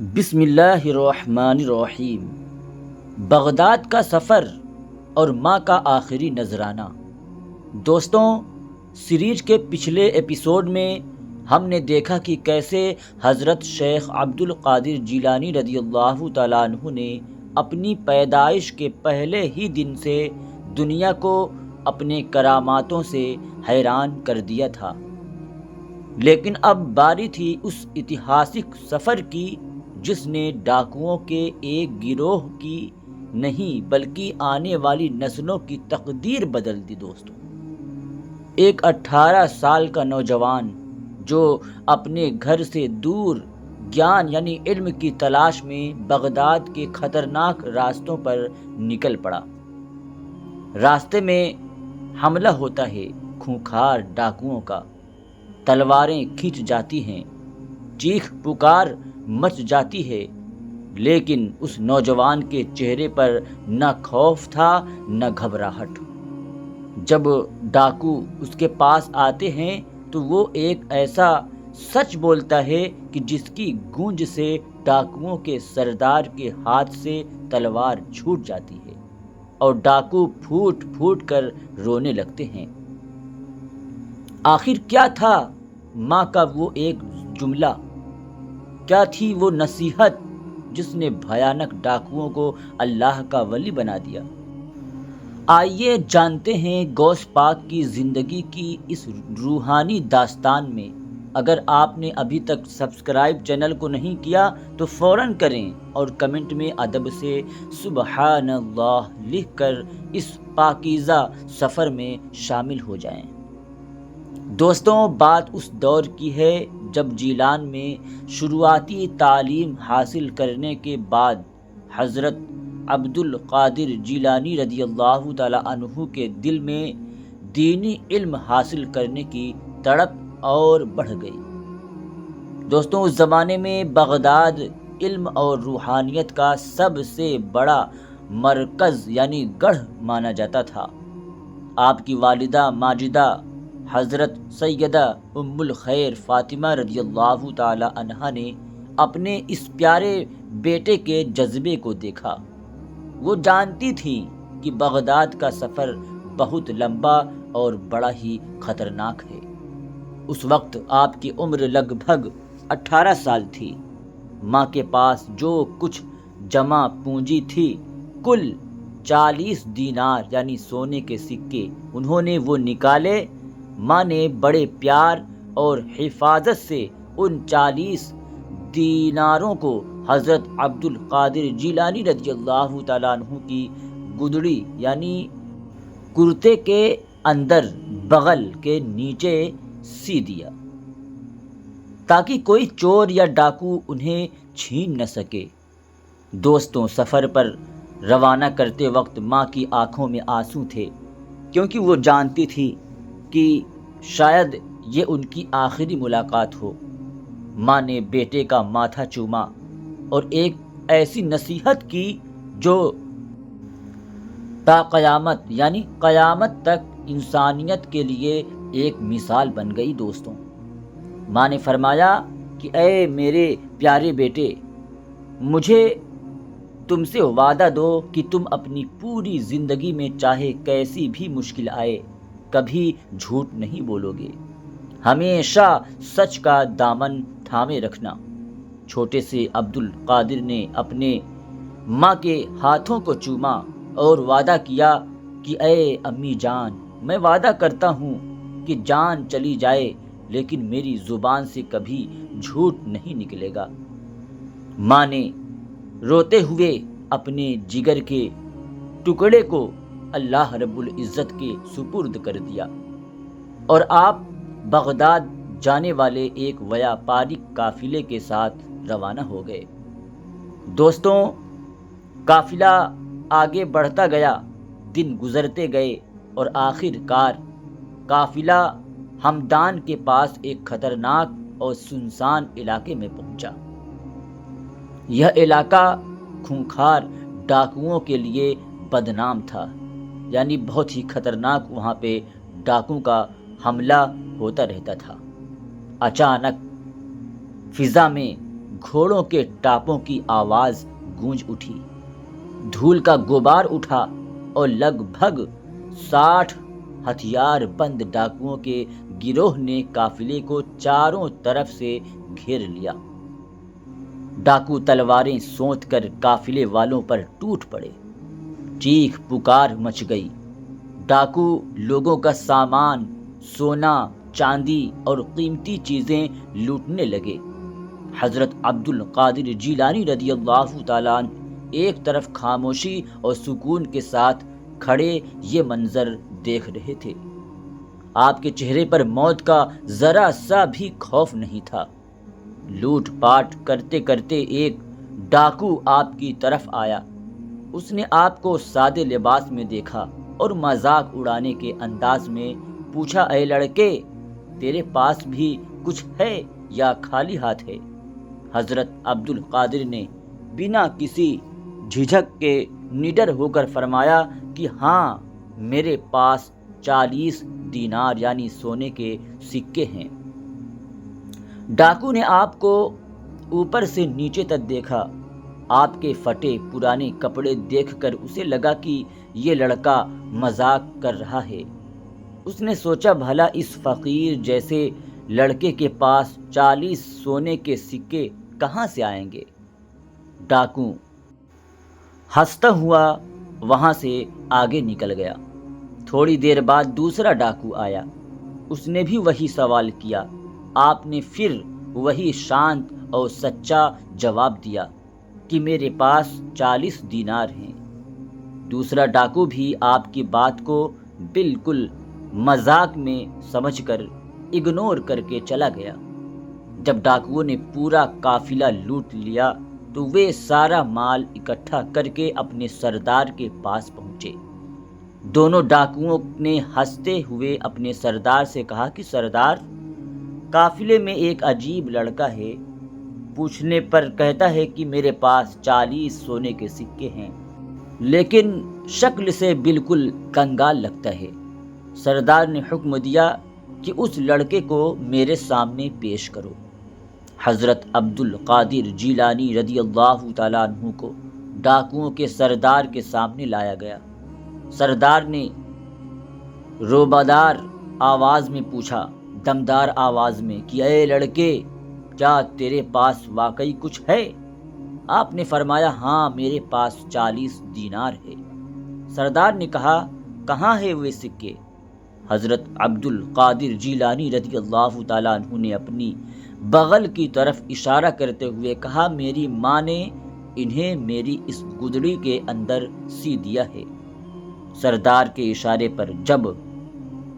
بسم اللہ الرحمن الرحیم۔ بغداد کا سفر اور ماں کا آخری نذرانہ۔ دوستوں، سیریز کے پچھلے ایپیسوڈ میں ہم نے دیکھا کہ کیسے حضرت شیخ عبد القادر جیلانی رضی اللہ تعالیٰ عنہ نے اپنی پیدائش کے پہلے ہی دن سے دنیا کو اپنے کراماتوں سے حیران کر دیا تھا، لیکن اب باری تھی اس اتہاسک سفر کی جس نے ڈاکوؤں کے ایک گروہ کی نہیں بلکہ آنے والی نسلوں کی تقدیر بدل دی۔ دوستوں، ایک 18 سال کا نوجوان جو اپنے گھر سے دور گیان یعنی علم کی تلاش میں بغداد کے خطرناک راستوں پر نکل پڑا۔ راستے میں حملہ ہوتا ہے خونخوار ڈاکوؤں کا، تلواریں کھنچ جاتی ہیں، چیخ پکار مچ جاتی ہے، لیکن اس نوجوان کے چہرے پر نہ خوف تھا نہ گھبراہٹ۔ جب ڈاکو اس کے پاس آتے ہیں تو وہ ایک ایسا سچ بولتا ہے کہ جس کی گونج سے ڈاکوؤں کے سردار کے ہاتھ سے تلوار چھوٹ جاتی ہے اور ڈاکو پھوٹ پھوٹ کر رونے لگتے ہیں۔ آخر کیا تھا ماں کا وہ ایک جملہ، کیا تھی وہ نصیحت جس نے بھیانک ڈاکوؤں کو اللہ کا ولی بنا دیا؟ آئیے جانتے ہیں غوث پاک کی زندگی کی اس روحانی داستان میں۔ اگر آپ نے ابھی تک سبسکرائب چینل کو نہیں کیا تو فوراً کریں اور کمنٹ میں ادب سے سبحان اللہ لکھ کر اس پاکیزہ سفر میں شامل ہو جائیں۔ دوستوں، بات اس دور کی ہے جب جیلان میں شروعاتی تعلیم حاصل کرنے کے بعد حضرت عبد القادر جیلانی رضی اللہ تعالیٰ عنہ کے دل میں دینی علم حاصل کرنے کی تڑپ اور بڑھ گئی۔ دوستوں، اس زمانے میں بغداد علم اور روحانیت کا سب سے بڑا مرکز یعنی گڑھ مانا جاتا تھا۔ آپ کی والدہ ماجدہ حضرت سیدہ ام الخیر فاطمہ رضی اللہ تعالی عنہا نے اپنے اس پیارے بیٹے کے جذبے کو دیکھا۔ وہ جانتی تھی کہ بغداد کا سفر بہت لمبا اور بڑا ہی خطرناک ہے۔ اس وقت آپ کی عمر لگ بھگ 18 سال تھی۔ ماں کے پاس جو کچھ جمع پونجی تھی، کل 40 دینار یعنی سونے کے سکے، انہوں نے وہ نکالے۔ ماں نے بڑے پیار اور حفاظت سے ان 40 دیناروں کو حضرت عبد القادر جیلانی رضی اللہ تعالیٰ عنہ کی گدڑی یعنی کرتے کے اندر بغل کے نیچے سی دیا تاکہ کوئی چور یا ڈاکو انہیں چھین نہ سکے۔ دوستوں، سفر پر روانہ کرتے وقت ماں کی آنکھوں میں آنسو تھے، کیونکہ وہ جانتی تھی کہ شاید یہ ان کی آخری ملاقات ہو۔ ماں نے بیٹے کا ماتھا چوما اور ایک ایسی نصیحت کی جو تا قیامت یعنی قیامت تک انسانیت کے لیے ایک مثال بن گئی۔ دوستوں، ماں نے فرمایا کہ اے میرے پیارے بیٹے، مجھے تم سے وعدہ دو کہ تم اپنی پوری زندگی میں چاہے کیسی بھی مشکل آئے کبھی جھوٹ نہیں بولو گے، ہمیشہ سچ کا دامن تھامے رکھنا۔ چھوٹے سے عبد القادر نے اپنے ماں کے ہاتھوں کو چوما اور وعدہ کیا کہ اے امی جان، میں وعدہ کرتا ہوں کہ جان چلی جائے لیکن میری زبان سے کبھی جھوٹ نہیں نکلے گا۔ ماں نے روتے ہوئے اپنے جگر کے ٹکڑے کو اللہ رب العزت کے سپرد کر دیا اور آپ بغداد جانے والے ایک ویاپاری قافلے کے ساتھ روانہ ہو گئے۔ دوستوں، قافلہ آگے بڑھتا گیا، دن گزرتے گئے اور آخر کار قافلہ ہمدان کے پاس ایک خطرناک اور سنسان علاقے میں پہنچا۔ یہ علاقہ خونخوار ڈاکوؤں کے لیے بدنام تھا، یعنی بہت ہی خطرناک وہاں پہ ڈاکوؤں کا حملہ ہوتا رہتا تھا۔ اچانک فضا میں گھوڑوں کے ٹاپوں کی آواز گونج اٹھی، دھول کا غبار اٹھا اور لگ بھگ 60 ہتھیار بند ڈاکوؤں کے گروہ نے قافلے کو چاروں طرف سے گھیر لیا۔ ڈاکو تلواریں سونت کر قافلے والوں پر ٹوٹ پڑے، چیخ پکار مچ گئی۔ ڈاکو لوگوں کا سامان، سونا چاندی اور قیمتی چیزیں لوٹنے لگے۔ حضرت عبد القادر جیلانی رضی اللہ تعالیٰ عنہ ایک طرف خاموشی اور سکون کے ساتھ کھڑے یہ منظر دیکھ رہے تھے۔ آپ کے چہرے پر موت کا ذرا سا بھی خوف نہیں تھا۔ لوٹ پاٹ کرتے کرتے ایک ڈاکو آپ کی طرف آیا۔ اس نے آپ کو سادے لباس میں دیکھا اور مذاق اڑانے کے انداز میں پوچھا، اے لڑکے، تیرے پاس بھی کچھ ہے یا خالی ہاتھ ہے؟ حضرت عبد القادر نے بنا کسی جھجک کے نڈر ہو کر فرمایا کہ ہاں، میرے پاس 40 دینار یعنی سونے کے سکے ہیں۔ ڈاکو نے آپ کو اوپر سے نیچے تک دیکھا۔ آپ کے پھٹے پرانے کپڑے دیکھ کر اسے لگا کہ یہ لڑکا مذاق کر رہا ہے۔ اس نے سوچا، بھلا اس فقیر جیسے لڑکے کے پاس 40 سونے کے سکے کہاں سے آئیں گے؟ ڈاکو ہنستا ہوا وہاں سے آگے نکل گیا۔ تھوڑی دیر بعد دوسرا ڈاکو آیا۔ اس نے بھی وہی سوال کیا۔ آپ نے پھر وہی شانت اور سچا جواب دیا کہ میرے پاس 40 دینار ہیں۔ دوسرا ڈاکو بھی آپ کی بات کو بالکل مذاق میں سمجھ کر اگنور کر کے چلا گیا۔ جب ڈاکوؤں نے پورا قافلہ لوٹ لیا تو وہ سارا مال اکٹھا کر کے اپنے سردار کے پاس پہنچے۔ دونوں ڈاکوؤں نے ہنستے ہوئے اپنے سردار سے کہا کہ سردار، قافلے میں ایک عجیب لڑکا ہے، پوچھنے پر کہتا ہے کہ میرے پاس 40 سونے کے سکے ہیں، لیکن شکل سے بالکل کنگال لگتا ہے۔ سردار نے حکم دیا کہ اس لڑکے کو میرے سامنے پیش کرو۔ حضرت عبد القادر جیلانی رضی اللہ تعالیٰ عنہ کو ڈاکوؤں کے سردار کے سامنے لایا گیا۔ سردار نے روبادار آواز میں پوچھا، دمدار آواز میں، کہ اے لڑکے، کیا تیرے پاس واقعی کچھ ہے؟ آپ نے فرمایا، ہاں، میرے پاس 40 دینار ہے۔ سردار نے کہا، کہاں ہے وہ سکے؟ حضرت عبد القادر جیلانی رضی اللہ تعالیٰ عنہ نے اپنی بغل کی طرف اشارہ کرتے ہوئے کہا، میری ماں نے انہیں میری اس گدڑی کے اندر سی دیا ہے۔ سردار کے اشارے پر جب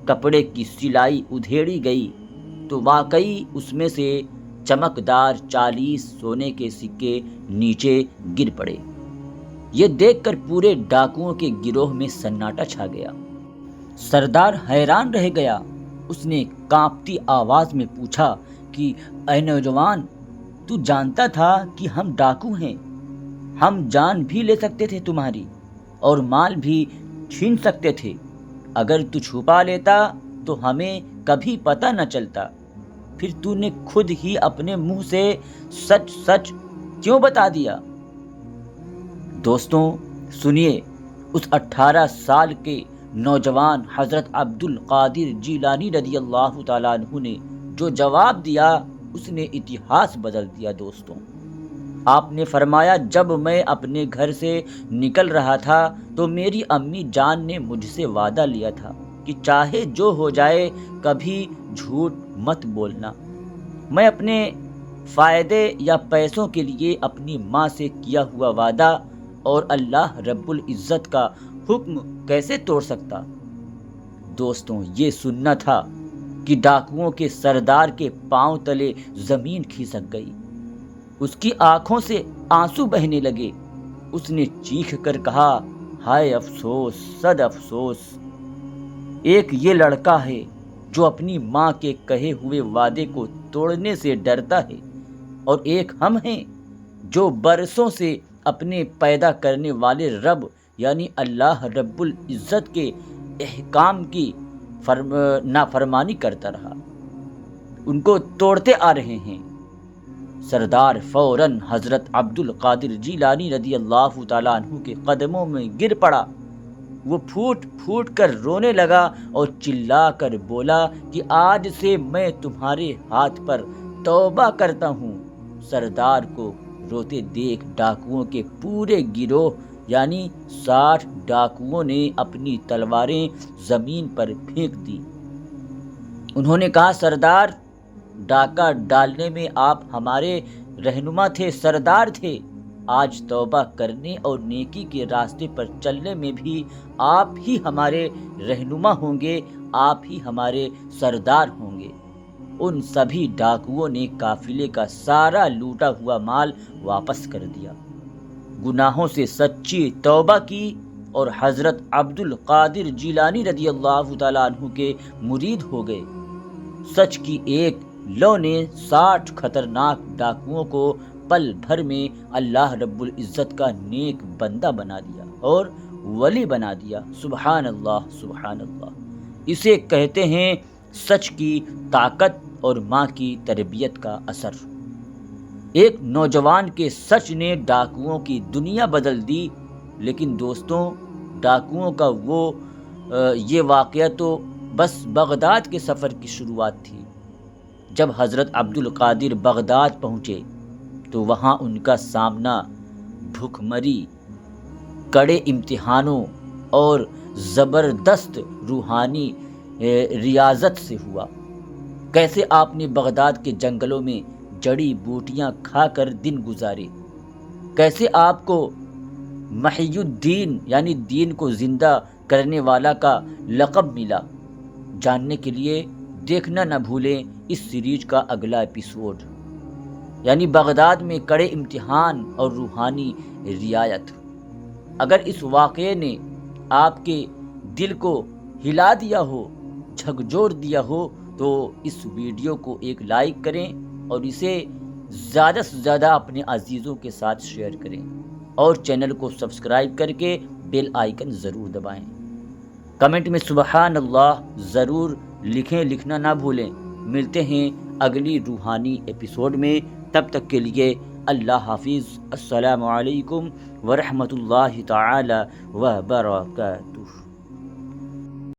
کپڑے کی سلائی ادھیڑی گئی تو واقعی اس میں سے چمکدار 40 سونے کے سکے نیچے گر پڑے۔ یہ دیکھ کر پورے ڈاکوؤں کے گروہ میں سناٹا چھا گیا۔ سردار حیران رہ گیا۔ اس نے کانپتی آواز میں پوچھا کہ اے نوجوان، تو جانتا تھا کہ ہم ڈاکو ہیں؟ ہم جان بھی لے سکتے تھے تمہاری اور مال بھی چھین سکتے تھے۔ اگر تو چھپا لیتا تو ہمیں کبھی پتہ نہ چلتا۔ پھر تو نے خود ہی اپنے منہ سے سچ سچ کیوں بتا دیا؟ دوستوں سنیے، اس 18 سال کے نوجوان حضرت عبد القادر جیلانی رضی اللہ تعالیٰ عنہ نے جو جواب دیا، اس نے اتہاس بدل دیا۔ دوستوں، آپ نے فرمایا، جب میں اپنے گھر سے نکل رہا تھا تو میری امی جان نے مجھ سے وعدہ لیا تھا کہ چاہے جو ہو جائے کبھی جھوٹ مت بولنا۔ میں اپنے فائدے یا پیسوں کے لیے اپنی ماں سے کیا ہوا وعدہ اور اللہ رب العزت کا حکم کیسے توڑ سکتا؟ دوستوں، یہ سننا تھا کہ ڈاکوؤں کے سردار کے پاؤں تلے زمین کھسک گئی۔ اس کی آنکھوں سے آنسو بہنے لگے۔ اس نے چیخ کر کہا، ہائے افسوس، صد افسوس! ایک یہ لڑکا ہے جو اپنی ماں کے کہے ہوئے وعدے کو توڑنے سے ڈرتا ہے، اور ایک ہم ہیں جو برسوں سے اپنے پیدا کرنے والے رب یعنی اللہ رب العزت کے احکام کی نافرمانی کرتا رہا، ان کو توڑتے آ رہے ہیں۔ سردار فوراً حضرت عبد القادر جیلانی رضی اللہ تعالیٰ عنہ کے قدموں میں گر پڑا۔ وہ پھوٹ پھوٹ کر رونے لگا اور چلا کر بولا کہ آج سے میں تمہارے ہاتھ پر توبہ کرتا ہوں۔ سردار کو روتے دیکھ ڈاکوؤں کے پورے گروہ یعنی 60 ڈاکوؤں نے اپنی تلواریں زمین پر پھینک دی۔ انہوں نے کہا، سردار، ڈاکہ ڈالنے میں آپ ہمارے رہنما تھے، سردار تھے۔ آج توبہ کرنے اور نیکی کے راستے پر چلنے میں بھی آپ ہی ہمارے رہنما ہوں گے، آپ ہی ہمارے سردار ہوں گے۔ ان سبھی ڈاکوؤں نے قافلے کا سارا لوٹا ہوا مال واپس کر دیا، گناہوں سے سچی توبہ کی اور حضرت عبد القادر جیلانی رضی اللہ تعالیٰ عنہ کے مرید ہو گئے۔ سچ کی ایک لو نے 60 خطرناک ڈاکوؤں کو پل بھر میں اللہ رب العزت کا نیک بندہ بنا دیا اور ولی بنا دیا۔ سبحان اللہ، سبحان اللہ۔ اسے کہتے ہیں سچ کی طاقت اور ماں کی تربیت کا اثر۔ ایک نوجوان کے سچ نے ڈاکوؤں کی دنیا بدل دی۔ لیکن دوستوں، ڈاکوؤں کا یہ واقعہ تو بس بغداد کے سفر کی شروعات تھی۔ جب حضرت عبد القادر بغداد پہنچے تو وہاں ان کا سامنا بھوک مری، کڑے امتحانوں اور زبردست روحانی ریاضت سے ہوا۔ کیسے آپ نے بغداد کے جنگلوں میں جڑی بوٹیاں کھا کر دن گزارے، کیسے آپ کو محی الدین یعنی دین کو زندہ کرنے والا کا لقب ملا۔ جاننے کے لیے دیکھنا نہ بھولیں اس سیریز کا اگلا ایپیسوڈ، یعنی بغداد میں کڑے امتحان اور روحانی رعایت۔ اگر اس واقعے نے آپ کے دل کو ہلا دیا ہو، جھکجھور دیا ہو، تو اس ویڈیو کو ایک لائک کریں اور اسے زیادہ سے زیادہ اپنے عزیزوں کے ساتھ شیئر کریں اور چینل کو سبسکرائب کر کے بیل آئیکن ضرور دبائیں۔ کمنٹ میں سبحان اللہ ضرور لکھیں، لکھنا نہ بھولیں۔ ملتے ہیں اگلی روحانی ایپیسوڈ میں، تب تک کے لیے اللہ حافظ۔ السلام علیکم ورحمۃ اللہ تعالی وبرکاتہ۔